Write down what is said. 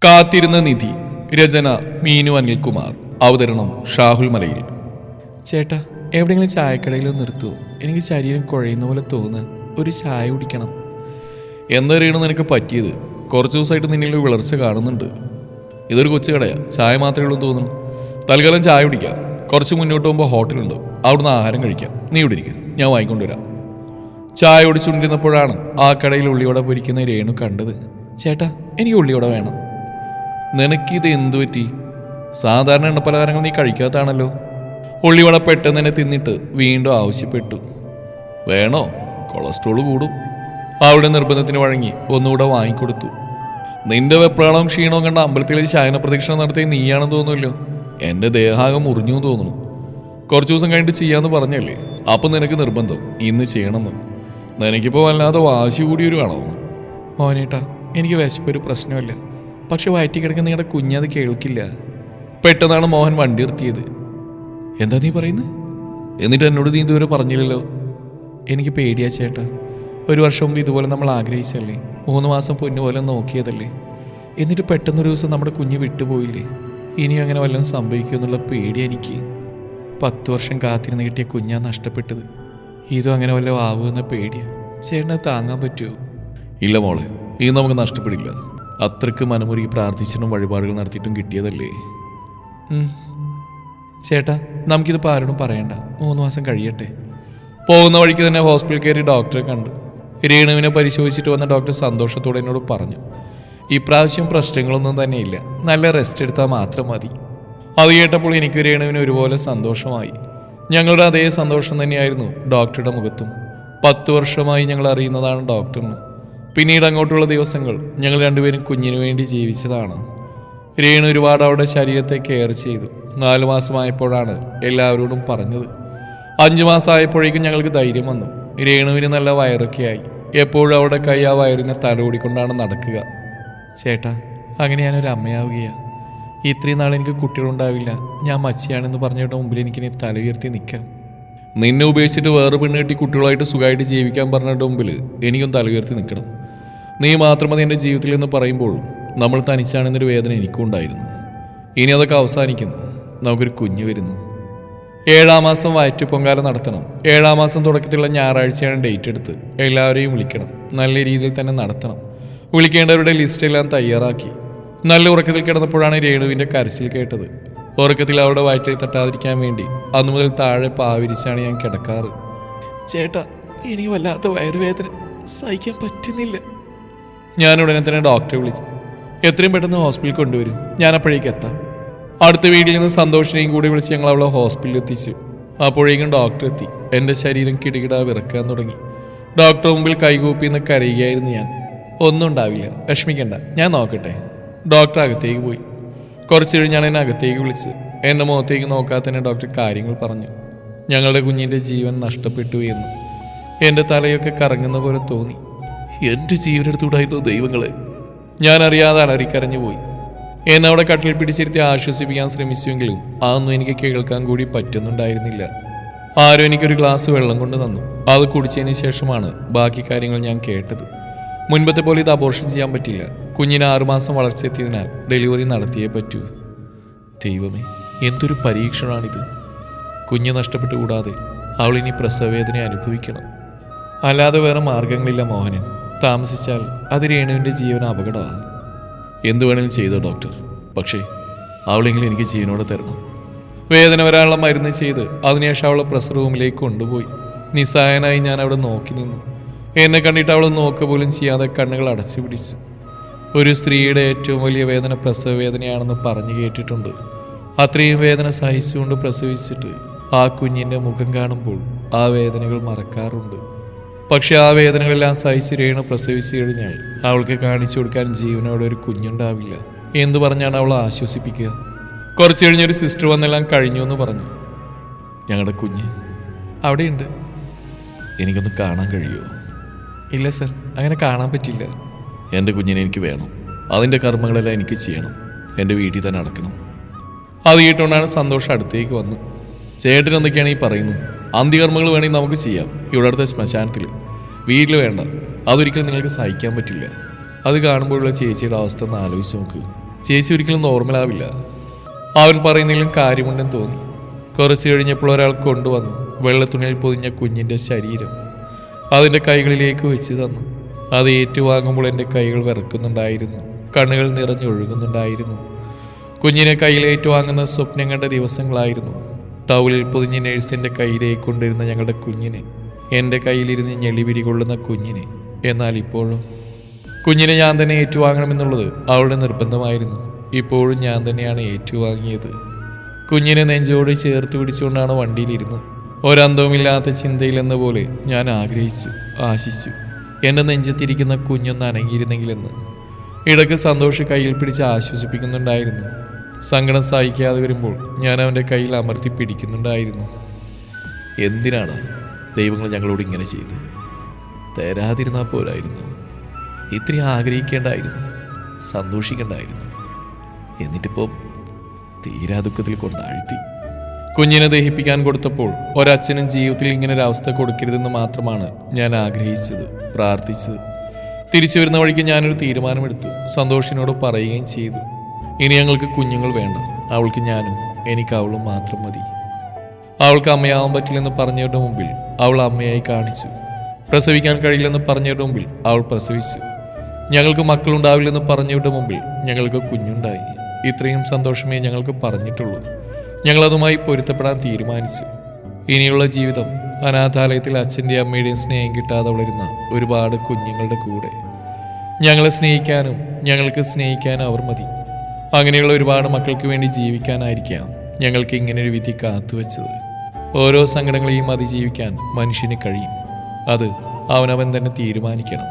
കാത്തിരുന്ന നിധി. രചന മീനു അനിൽകുമാർ. അവതരണം ഷാഹുൽ മലയിൽ. ചേട്ടാ, എവിടെയെങ്കിലും ചായക്കടയിൽ നിർത്തുമോ? എനിക്ക് ശരീരം കുഴയുന്ന പോലെ തോന്നുക. ഒരു ചായ കുടിക്കണം. എന്തറിയണം നിനക്ക് പറ്റിയത്? കുറച്ച് ദിവസമായിട്ട് നിന്നിൽ വിളർച്ച കാണുന്നുണ്ട്. ഇതൊരു കൊച്ചു കടയാ, ചായ മാത്രമേ ഉള്ളൂ തോന്നുന്നു. തൽക്കാലം ചായ കുടിക്കാം. കുറച്ച് മുന്നോട്ട് പോകുമ്പോൾ ഹോട്ടലുണ്ട്, അവിടുന്ന് ആഹാരം കഴിക്കാം. നീ ഇവിടെ ഇരിക്കും, ഞാൻ വാങ്ങിക്കൊണ്ടുവരാം. ചായ കുടിച്ചുകൊണ്ടിരുന്നപ്പോഴാണ് ആ കടയിൽ ഉള്ളിയോടെ പൊരിക്കുന്ന രേണു കണ്ടത്. ചേട്ടാ, എനിക്ക് ഉള്ളിയോടെ വേണം. നിനക്കിത് എന്തു പറ്റി? സാധാരണ എണ്ണപ്പലഹാരങ്ങൾ നീ കഴിക്കാത്താണല്ലോ. ഉള്ളിവട പെട്ടെന്ന് തന്നെ തിന്നിട്ട് വീണ്ടും ആവശ്യപ്പെട്ടു. വേണോ? കൊളസ്ട്രോൾ കൂടും. അവളുടെ നിർബന്ധത്തിന് വഴങ്ങി ഒന്നുകൂടെ വാങ്ങിക്കൊടുത്തു. നിന്റെ വെപ്രാളവും ക്ഷീണവും കണ്ട അമ്പലത്തിലെ ശയന പ്രദക്ഷിണം നടത്തിയ നീയാണെന്ന് തോന്നുമല്ലോ. എൻ്റെ ദേഹാകം മുറിഞ്ഞു തോന്നുന്നു. കുറച്ച് ദിവസം കഴിഞ്ഞിട്ട് ചെയ്യാന്ന് പറഞ്ഞല്ലേ, അപ്പം നിനക്ക് നിർബന്ധം ഇന്ന് ചെയ്യണമെന്ന്. നിനക്കിപ്പോൾ വല്ലാതെ വാശി കൂടിയൊരുവാണോ? മോനേട്ടാ, എനിക്ക് വിശപ്പൊരു പ്രശ്നമല്ല. പക്ഷെ വയറ്റി കിടക്കുന്ന നിങ്ങളുടെ കുഞ്ഞത് കേൾക്കില്ല. പെട്ടെന്നാണ് മോഹൻ വണ്ടി നിർത്തിയത്. എന്താ നീ പറയുന്നത്? എന്നിട്ട് എന്നോട് നീ ഇതുവരെ പറഞ്ഞില്ലല്ലോ. എനിക്ക് പേടിയാ ചേട്ടാ. ഒരു വർഷം മുമ്പ് ഇതുപോലെ നമ്മൾ ആഗ്രഹിച്ചല്ലേ, 3 മാസം പൊന്നുപോലെ നോക്കിയതല്ലേ. എന്നിട്ട് പെട്ടെന്നൊരു ദിവസം നമ്മുടെ കുഞ്ഞ് വിട്ടുപോയില്ലേ. ഇനി അങ്ങനെ വല്ലതും സംഭവിക്കുമെന്നുള്ള പേടി എനിക്ക്. 10 വർഷം കാത്തിരുന്ന് കിട്ടിയ കുഞ്ഞാ നഷ്ടപ്പെട്ടത്. ഇതും അങ്ങനെ വല്ലതും ആവുമെന്ന പേടിയാ. ചേട്ടനെ താങ്ങാൻ പറ്റുമോ? ഇല്ല മോളെ, ഇത് നമുക്ക് നഷ്ടപ്പെടില്ല. അത്രയ്ക്ക് മനമുരുകി പ്രാർത്ഥിച്ചിട്ടും വഴിപാടുകൾ നടത്തിയിട്ടും കിട്ടിയതല്ലേ. ചേട്ടാ, നമുക്കിതിപ്പോൾ ആരോടും പറയണ്ട. 3 മാസം കഴിയട്ടെ. പോകുന്ന വഴിക്ക് തന്നെ ഹോസ്പിറ്റൽ കയറി ഡോക്ടറെ കണ്ടു. രേണുവിനെ പരിശോധിച്ചിട്ട് വന്ന ഡോക്ടർ സന്തോഷത്തോടെ എന്നോട് പറഞ്ഞു, ഇപ്രാവശ്യം പ്രശ്നങ്ങളൊന്നും തന്നെയില്ല, നല്ല റെസ്റ്റ് എടുത്താൽ മാത്രം മതി. അത് കേട്ടപ്പോൾ എനിക്ക് രേണുവിന് ഒരുപോലെ സന്തോഷമായി. ഞങ്ങളുടെ അതേ സന്തോഷം തന്നെയായിരുന്നു ഡോക്ടറുടെ മുഖത്തും. 10 വർഷമായി ഞങ്ങൾ അറിയുന്നതാണ് ഡോക്ടറിന്. പിന്നീട് അങ്ങോട്ടുള്ള ദിവസങ്ങൾ ഞങ്ങൾ രണ്ടുപേരും കുഞ്ഞിനു വേണ്ടി ജീവിച്ചതാണ്. രേണു ഒരുപാട് അവളുടെ ശരീരത്തെ കെയർ ചെയ്തു. 4 മാസമായപ്പോഴാണ് എല്ലാവരോടും പറഞ്ഞത്. 5 മാസമായപ്പോഴേക്കും ഞങ്ങൾക്ക് ധൈര്യം വന്നു. രേണുവിന് നല്ല വയറൊക്കെയായി. എപ്പോഴും അവളുടെ കൈ ആ വയറിനെ തലോടിക്കൊണ്ടാണ് നടക്കുക. ചേട്ടാ, അങ്ങനെ ഞാനൊരു അമ്മയാവുകയാണ്. ഇത്രയും നാൾ എനിക്ക് കുട്ടികളുണ്ടാവില്ല, ഞാൻ മച്ചിയാണെന്ന് പറഞ്ഞവരുടെ മുമ്പിൽ എനിക്കിനി തല ഉയർത്തി നിൽക്കാം. നിന്നെ ഉപേക്ഷിച്ചിട്ട് വേറെ പെണ്ണ് കെട്ടി കുട്ടികളായിട്ട് സുഖമായിട്ട് ജീവിക്കാൻ പറഞ്ഞവരുടെ മുമ്പിൽ എനിക്കും തല ഉയർത്തി നിൽക്കണം. നീ മാത്രം മതി എൻ്റെ ജീവിതത്തിൽ എന്ന് പറയുമ്പോഴും നമ്മൾ തനിച്ചാണെന്നൊരു വേദന എനിക്കും ഉണ്ടായിരുന്നു. ഇനി അതൊക്കെ അവസാനിക്കുന്നു. നമുക്കൊരു കുഞ്ഞ് വരുന്നു. 7-ാം മാസം വയറ്റുപൊങ്കാല നടത്തണം. 7-ാം മാസം തുടക്കത്തിലുള്ള ഞായറാഴ്ചയാണ് ഡേറ്റ് എടുത്ത്. എല്ലാവരെയും വിളിക്കണം, നല്ല രീതിയിൽ തന്നെ നടത്തണം. വിളിക്കേണ്ടവരുടെ ലിസ്റ്റെല്ലാം തയ്യാറാക്കി. നല്ല ഉറക്കത്തിൽ കിടന്നപ്പോഴാണ് രേണുവിൻ്റെ കരച്ചിൽ കേട്ടത്. ഉറക്കത്തിൽ അവളുടെ വയറ്റിൽ തട്ടാതിരിക്കാൻ വേണ്ടി അന്നു മുതൽ താഴെ പാവിരിച്ചാണ് ഞാൻ കിടക്കാറ്. ചേട്ടാ, എനിക്ക് വല്ലാത്ത വയറുവേദന, സഹിക്കാൻ പറ്റുന്നില്ല. ഞാൻ ഉടനെ തന്നെ ഡോക്ടറെ വിളിച്ചു. എത്രയും പെട്ടെന്ന് ഹോസ്പിറ്റലിൽ കൊണ്ടുവരും, ഞാൻ അപ്പോഴേക്ക് എത്താം. അടുത്ത വീട്ടിൽ നിന്ന് സന്തോഷിനെയും കൂടി വിളിച്ച് ഞങ്ങൾ അവളെ ഹോസ്പിറ്റലിൽ എത്തിച്ചു. അപ്പോഴേക്കും ഡോക്ടർ എത്തി. എൻ്റെ ശരീരം കിടുകിട വിറക്കാൻ തുടങ്ങി. ഡോക്ടർ മുമ്പിൽ കൈകൂപ്പി നിന്ന് കരയുകയായിരുന്നു ഞാൻ. ഒന്നും ഉണ്ടാവില്ല, വിഷമിക്കണ്ട, ഞാൻ നോക്കട്ടെ. ഡോക്ടർ അകത്തേക്ക് പോയി. കുറച്ച് കഴിഞ്ഞ് ഞാൻ എന്നെ അകത്തേക്ക് വിളിച്ച് എൻ്റെ മുഖത്തേക്ക് നോക്കാതെ തന്നെ ഡോക്ടർ കാര്യങ്ങൾ പറഞ്ഞു. ഞങ്ങളുടെ കുഞ്ഞിൻ്റെ ജീവൻ നഷ്ടപ്പെട്ടു എന്ന്. എൻ്റെ തലയൊക്കെ കറങ്ങുന്ന പോലെ തോന്നി. എൻ്റെ ജീവനെടുത്തുകൂടായിരുന്നു ദൈവങ്ങളെ. ഞാൻ അറിയാതെ അലറിക്കരഞ്ഞു പോയി. എന്നെ അവിടെ കട്ടിൽ പിടിച്ചിരുത്തി ആശ്വസിപ്പിക്കാൻ ശ്രമിച്ചുവെങ്കിലും അതൊന്നും എനിക്ക് കേൾക്കാൻ കൂടി പറ്റുന്നുണ്ടായിരുന്നില്ല. ആരും എനിക്കൊരു ഗ്ലാസ് വെള്ളം കൊണ്ട് തന്നു. അത് കുടിച്ചതിന് ശേഷമാണ് ബാക്കി കാര്യങ്ങൾ ഞാൻ കേട്ടത്. മുൻപത്തെ പോലെ ഇത് അബോർഷൻ ചെയ്യാൻ പറ്റില്ല. കുഞ്ഞിന് 6 മാസം വളർച്ചയെത്തിയതിനാൽ ഡെലിവറി നടത്തിയേ പറ്റൂ. ദൈവമേ, എന്തൊരു പരീക്ഷണമാണിത്. കുഞ്ഞ് നഷ്ടപ്പെട്ടു കൂടാതെ അവളിനി പ്രസവവേദന അനുഭവിക്കണം. അല്ലാതെ വേറെ മാർഗങ്ങളില്ല മോഹനൻ. താമസിച്ചാൽ അത് രേണുവിൻ്റെ ജീവൻ അപകടമാണ്. എന്തു വേണമെങ്കിലും ചെയ്തോ ഡോക്ടർ, പക്ഷേ അവളെങ്കിലും എനിക്ക് ജീവനോടെ തരണം. വേദന വരാനുള്ള മരുന്ന് ചെയ്ത് അതിനുശേഷം അവളെ പ്രസവ റൂമിലേക്ക് കൊണ്ടുപോയി. നിസ്സഹായനായി ഞാൻ അവിടെ നോക്കി നിന്നു. എന്നെ കണ്ടിട്ട് അവൾ നോക്കുക പോലും ചെയ്യാതെ കണ്ണുകൾ അടച്ചു പിടിച്ചു. ഒരു സ്ത്രീയുടെ ഏറ്റവും വലിയ വേദന പ്രസവ വേദനയാണെന്ന് പറഞ്ഞു കേട്ടിട്ടുണ്ട്. അത്രയും വേദന സഹിച്ചുകൊണ്ട് പ്രസവിച്ചിട്ട് ആ കുഞ്ഞിൻ്റെ മുഖം കാണുമ്പോൾ ആ വേദനകൾ മറക്കാറുണ്ട്. പക്ഷെ ആ വേദനകളെല്ലാം സഹിച്ച് രേണു പ്രസവിച്ചു കഴിഞ്ഞാൽ അവൾക്ക് കാണിച്ചു കൊടുക്കാൻ ജീവനോടെ ഒരു കുഞ്ഞുണ്ടാവില്ല എന്ന് പറഞ്ഞാണ് അവളെ ആശ്വസിപ്പിക്കുക. കുറച്ച് കഴിഞ്ഞൊരു സിസ്റ്റർ വന്നെല്ലാം കഴിഞ്ഞു എന്ന് പറഞ്ഞു. ഞങ്ങളുടെ കുഞ്ഞ് അവിടെയുണ്ട്. എനിക്കൊന്ന് കാണാൻ കഴിയുമോ? ഇല്ല സർ, അങ്ങനെ കാണാൻ പറ്റില്ല. എൻ്റെ കുഞ്ഞിനെ എനിക്ക് വേണം. അതിൻ്റെ കർമ്മങ്ങളെല്ലാം എനിക്ക് ചെയ്യണം. എൻ്റെ വീട്ടിൽ തന്നെ അടക്കണം. അത് കേട്ടുകൊണ്ടാണ് സന്തോഷം അടുത്തേക്ക് വന്നത്. ചേട്ടൻ എന്തൊക്കെയാണ് ഈ പറയുന്നത്? അന്ത്യകർമ്മങ്ങൾ വേണമെങ്കിൽ നമുക്ക് ചെയ്യാം, ഇവിടെ അടുത്ത ശ്മശാനത്തിൽ. വീട്ടിൽ വേണ്ട, അതൊരിക്കലും നിങ്ങൾക്ക് സഹിക്കാൻ പറ്റില്ല. അത് കാണുമ്പോഴുള്ള ചേച്ചിയുടെ അവസ്ഥ ഒന്ന് ആലോചിച്ച് നോക്ക്. ചേച്ചി ഒരിക്കലും നോർമലാവില്ല. അവൻ പറയുന്നതിലും കാര്യമുണ്ടെന്ന് തോന്നി. കുറച്ച് കഴിഞ്ഞപ്പോൾ ഒരാൾ കൊണ്ടുവന്നു വെള്ളത്തുണിയിൽ പൊതിഞ്ഞ കുഞ്ഞിൻ്റെ ശരീരം അതിൻ്റെ കൈകളിലേക്ക് വെച്ച് തന്നു. അത് ഏറ്റുവാങ്ങുമ്പോൾ എൻ്റെ കൈകൾ വിറക്കുന്നുണ്ടായിരുന്നു, കണ്ണുകൾ നിറഞ്ഞൊഴുകുന്നുണ്ടായിരുന്നു. കുഞ്ഞിനെ കയ്യിൽ ഏറ്റുവാങ്ങുന്ന സ്വപ്നം കണ്ട ദിവസങ്ങളായിരുന്നു. ടൗലിൽ പൊതിഞ്ഞ് നേഴ്സിൻ്റെ കയ്യിലേക്ക് കൊണ്ടിരുന്ന ഞങ്ങളുടെ കുഞ്ഞിനെ, എൻ്റെ കയ്യിലിരുന്ന് ഞെളിവിരി കൊള്ളുന്ന കുഞ്ഞിനെ. എന്നാൽ ഇപ്പോഴും കുഞ്ഞിനെ ഞാൻ തന്നെ ഏറ്റുവാങ്ങണമെന്നുള്ളത് അവളുടെ നിർബന്ധമായിരുന്നു. ഇപ്പോഴും ഞാൻ തന്നെയാണ് ഏറ്റുവാങ്ങിയത്. കുഞ്ഞിനെ നെഞ്ചോട് ചേർത്ത് പിടിച്ചുകൊണ്ടാണ് വണ്ടിയിലിരുന്നത്. ഒരന്തവുമില്ലാത്ത ചിന്തയിലെന്ന പോലെ ഞാൻ ആഗ്രഹിച്ചു, ആശിച്ചു എൻ്റെ നെഞ്ചത്തിരിക്കുന്ന കുഞ്ഞൊന്ന് അനങ്ങിയിരുന്നെങ്കിലെന്ന്. ഇടയ്ക്ക് സന്തോഷ് കയ്യിൽ പിടിച്ച് ആശ്വസിപ്പിക്കുന്നുണ്ടായിരുന്നു. സങ്കടം സഹിക്കാതെ വരുമ്പോൾ ഞാൻ അവൻ്റെ കയ്യിൽ അമർത്തി പിടിക്കുന്നുണ്ടായിരുന്നു. എന്തിനാണ് ദൈവങ്ങൾ ഞങ്ങളോട് ഇങ്ങനെ ചെയ്ത്? തരാതിരുന്നാൽ പോരായിരുന്നു. ഇത്രയും ആഗ്രഹിക്കേണ്ടായിരുന്നു, സന്തോഷിക്കേണ്ടായിരുന്നു. എന്നിട്ടിപ്പോൾ തീരാ ദുഃഖത്തിൽ കൊണ്ടാഴ്ത്തി. കുഞ്ഞിനെ ദഹിപ്പിക്കാൻ കൊടുത്തപ്പോൾ ഒരച്ഛനും ജീവിതത്തിൽ ഇങ്ങനൊരവസ്ഥ കൊടുക്കരുതെന്ന് മാത്രമാണ് ഞാൻ ആഗ്രഹിച്ചത്, പ്രാർത്ഥിച്ചത്. തിരിച്ചു വരുന്ന വഴിക്ക് ഞാനൊരു തീരുമാനമെടുത്തു. സന്തോഷിനോട് പറയുകയും ചെയ്തു, ഇനി ഞങ്ങൾക്ക് കുഞ്ഞുങ്ങൾ വേണ്ട. അവൾക്ക് ഞാനും എനിക്ക് അവളും മാത്രം മതി. അവൾക്ക് അമ്മയാവാൻ പറ്റില്ലെന്ന് പറഞ്ഞവരുടെ മുമ്പിൽ അവൾ അമ്മയായി കാണിച്ചു. പ്രസവിക്കാൻ കഴിയില്ലെന്ന് പറഞ്ഞവരുടെ മുമ്പിൽ അവൾ പ്രസവിച്ചു. ഞങ്ങൾക്ക് മക്കളുണ്ടാവില്ലെന്ന് പറഞ്ഞവരുടെ മുമ്പിൽ ഞങ്ങൾക്ക് കുഞ്ഞുണ്ടായി. ഇത്രയും സന്തോഷമേ ഞങ്ങൾക്ക് പറഞ്ഞിട്ടുള്ളൂ. ഞങ്ങളതുമായി പൊരുത്തപ്പെടാൻ തീരുമാനിച്ചു. ഇനിയുള്ള ജീവിതം അനാഥാലയത്തിൽ അച്ഛൻ്റെയും അമ്മയുടെയും സ്നേഹം കിട്ടാതെ വളരുന്ന ഒരുപാട് കുഞ്ഞുങ്ങളുടെ കൂടെ. ഞങ്ങളെ സ്നേഹിക്കാനും ഞങ്ങൾക്ക് സ്നേഹിക്കാനും അവർ മതി. അങ്ങനെയുള്ള ഒരുപാട് മക്കൾക്ക് വേണ്ടി ജീവിക്കാനായിരിക്കാം ഞങ്ങൾക്ക് ഇങ്ങനൊരു വിധി കാത്തുവെച്ചത്. ഓരോ സങ്കടങ്ങളെയും അതിജീവിക്കാൻ മനുഷ്യന് കഴിയും. അത് അവനവൻ തന്നെ തീരുമാനിക്കണം.